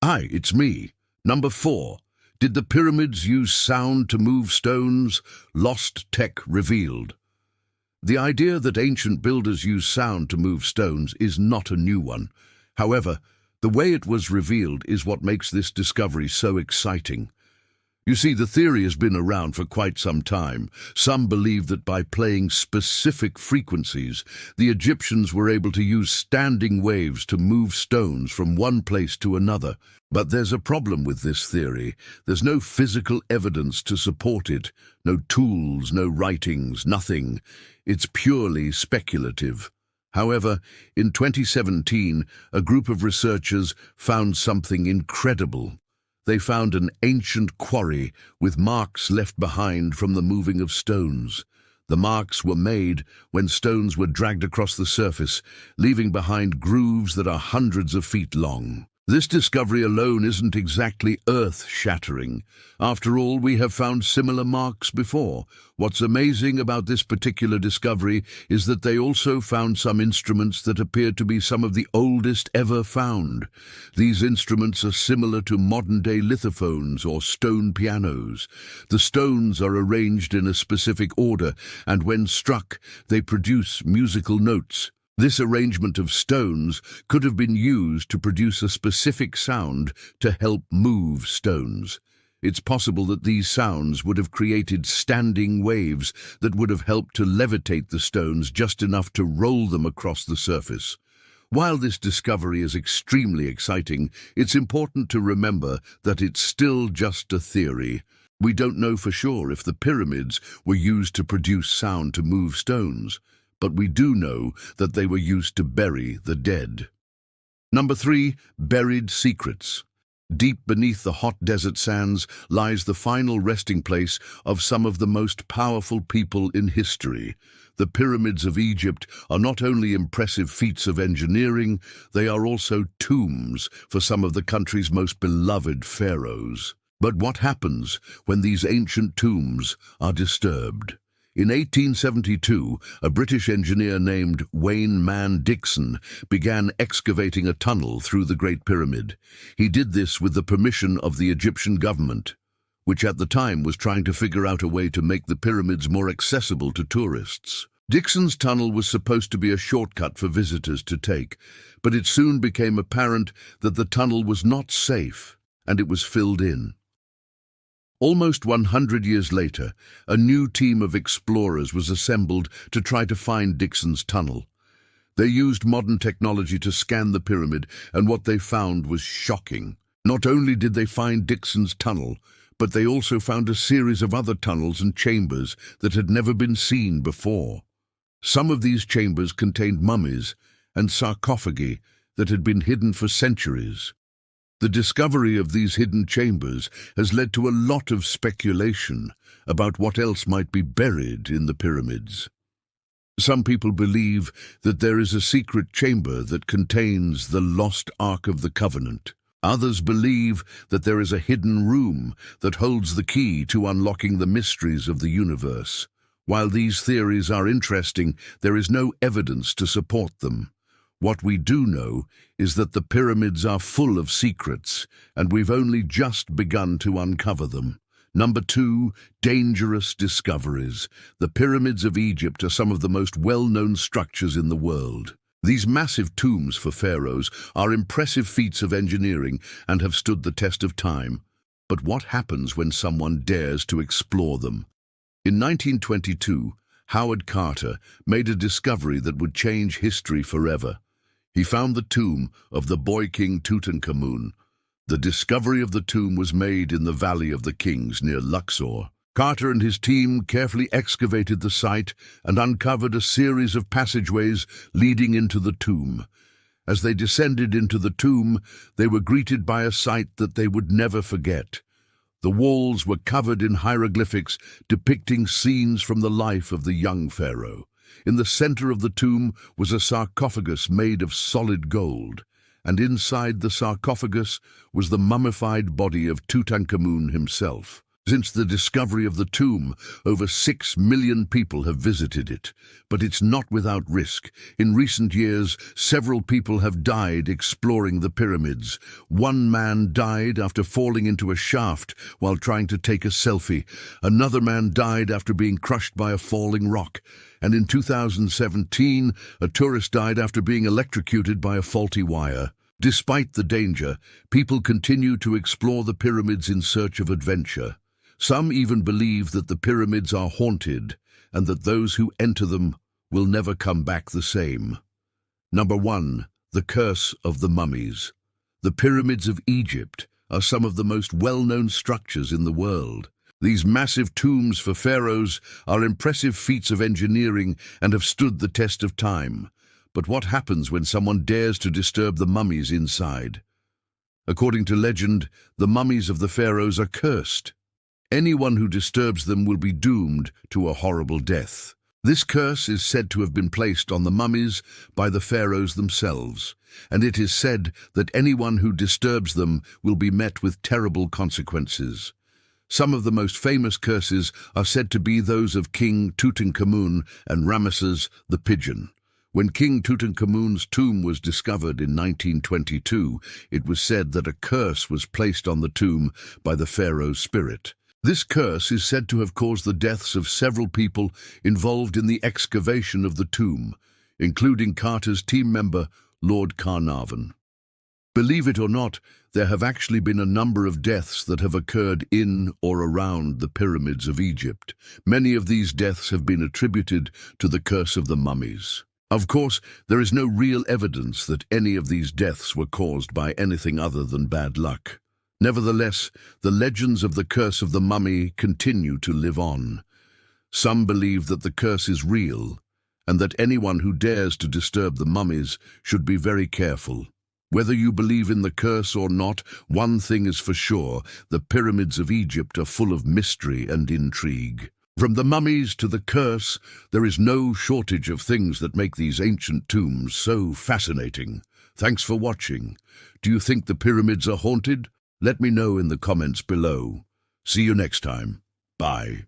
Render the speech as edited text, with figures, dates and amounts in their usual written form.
Hi, it's me. Number 4. Did the pyramids use sound to move stones? Lost tech revealed. The idea that ancient builders used sound to move stones is not a new one. However, the way it was revealed is what makes this discovery so exciting. You see, the theory has been around for quite some time. Some believe that by playing specific frequencies, the Egyptians were able to use standing waves to move stones from one place to another. But there's a problem with this theory. There's no physical evidence to support it. No tools, no writings, nothing. It's purely speculative. However, in 2017, a group of researchers found something incredible. They found an ancient quarry with marks left behind from the moving of stones. The marks were made when stones were dragged across the surface, leaving behind grooves that are hundreds of feet long. This discovery alone isn't exactly earth-shattering. After all, we have found similar marks before. What's amazing about this particular discovery is that they also found some instruments that appear to be some of the oldest ever found. These instruments are similar to modern-day lithophones or stone pianos. The stones are arranged in a specific order, and when struck, they produce musical notes. This arrangement of stones could have been used to produce a specific sound to help move stones. It's possible that these sounds would have created standing waves that would have helped to levitate the stones just enough to roll them across the surface. While this discovery is extremely exciting, it's important to remember that it's still just a theory. We don't know for sure if the pyramids were used to produce sound to move stones, but we do know that they were used to bury the dead. Number 3. Buried secrets. Deep beneath the hot desert sands lies the final resting place of some of the most powerful people in history. The pyramids of Egypt are not only impressive feats of engineering, they are also tombs for some of the country's most beloved pharaohs. But what happens when these ancient tombs are disturbed? In 1872, a British engineer named Wayne Mann Dixon began excavating a tunnel through the Great Pyramid. He did this with the permission of the Egyptian government, which at the time was trying to figure out a way to make the pyramids more accessible to tourists. Dixon's tunnel was supposed to be a shortcut for visitors to take, but it soon became apparent that the tunnel was not safe, and it was filled in. Almost 100 years later, a new team of explorers was assembled to try to find Dixon's tunnel. They used modern technology to scan the pyramid, and what they found was shocking. Not only did they find Dixon's tunnel, but they also found a series of other tunnels and chambers that had never been seen before. Some of these chambers contained mummies and sarcophagi that had been hidden for centuries. The discovery of these hidden chambers has led to a lot of speculation about what else might be buried in the pyramids. Some people believe that there is a secret chamber that contains the lost Ark of the Covenant. Others believe that there is a hidden room that holds the key to unlocking the mysteries of the universe. While these theories are interesting, there is no evidence to support them. What we do know is that the pyramids are full of secrets, and we've only just begun to uncover them. Number 2, dangerous discoveries. The pyramids of Egypt are some of the most well-known structures in the world. These massive tombs for pharaohs are impressive feats of engineering and have stood the test of time. But what happens when someone dares to explore them? In 1922, Howard Carter made a discovery that would change history forever. He found the tomb of the boy king Tutankhamun. The discovery of the tomb was made in the Valley of the Kings near Luxor. Carter and his team carefully excavated the site and uncovered a series of passageways leading into the tomb. As they descended into the tomb, they were greeted by a sight that they would never forget. The walls were covered in hieroglyphics depicting scenes from the life of the young pharaoh. In the center of the tomb was a sarcophagus made of solid gold, and inside the sarcophagus was the mummified body of Tutankhamun himself. Since the discovery of the tomb, over 6 million people have visited it. But it's not without risk. In recent years, several people have died exploring the pyramids. One man died after falling into a shaft while trying to take a selfie. Another man died after being crushed by a falling rock. And in 2017, a tourist died after being electrocuted by a faulty wire. Despite the danger, people continue to explore the pyramids in search of adventure. Some even believe that the pyramids are haunted and that those who enter them will never come back the same. Number 1. The Curse of the Mummies. The pyramids of Egypt are some of the most well-known structures in the world. These massive tombs for pharaohs are impressive feats of engineering and have stood the test of time. But what happens when someone dares to disturb the mummies inside? According to legend, the mummies of the pharaohs are cursed. Anyone who disturbs them will be doomed to a horrible death. This curse is said to have been placed on the mummies by the pharaohs themselves, and it is said that anyone who disturbs them will be met with terrible consequences. Some of the most famous curses are said to be those of King Tutankhamun and Ramesses the Pigeon. When King Tutankhamun's tomb was discovered in 1922, it was said that a curse was placed on the tomb by the pharaoh's spirit. This curse is said to have caused the deaths of several people involved in the excavation of the tomb, including Carter's team member, Lord Carnarvon. Believe it or not, there have actually been a number of deaths that have occurred in or around the pyramids of Egypt. Many of these deaths have been attributed to the curse of the mummies. Of course, there is no real evidence that any of these deaths were caused by anything other than bad luck. Nevertheless, the legends of the curse of the mummy continue to live on. Some believe that the curse is real, and that anyone who dares to disturb the mummies should be very careful. Whether you believe in the curse or not, one thing is for sure: the pyramids of Egypt are full of mystery and intrigue. From the mummies to the curse, there is no shortage of things that make these ancient tombs so fascinating. Thanks for watching. Do you think the pyramids are haunted? Let me know in the comments below. See you next time. Bye.